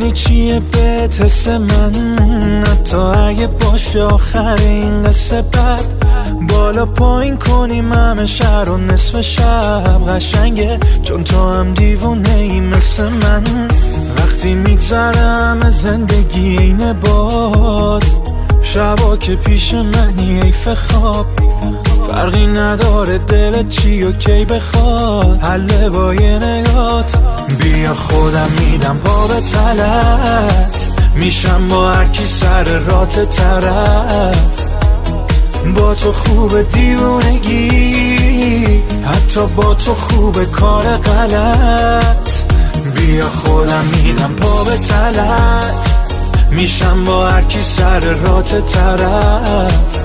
میدونی چیه بهت حس من، حتی اگه باشه آخر این قصه بد. بالا پایین کنیم همه شهر و نصف شب قشنگه، چون تو هم دیوونه ای مثل من. وقتی میگذرم زندگی اینه باد، شبا که پیش منی حیف خواب. فرقی نداره دلت چی و کی بخواد، حله با یه نگات. بیا خودم میدم پا به تلت، میشم با هر کی سر رات طرف. با تو خوب دیوونگی، حتی با تو خوب کار غلط. بیا خودم میدم پا به تلت، میشم با هر کی سر رات طرف.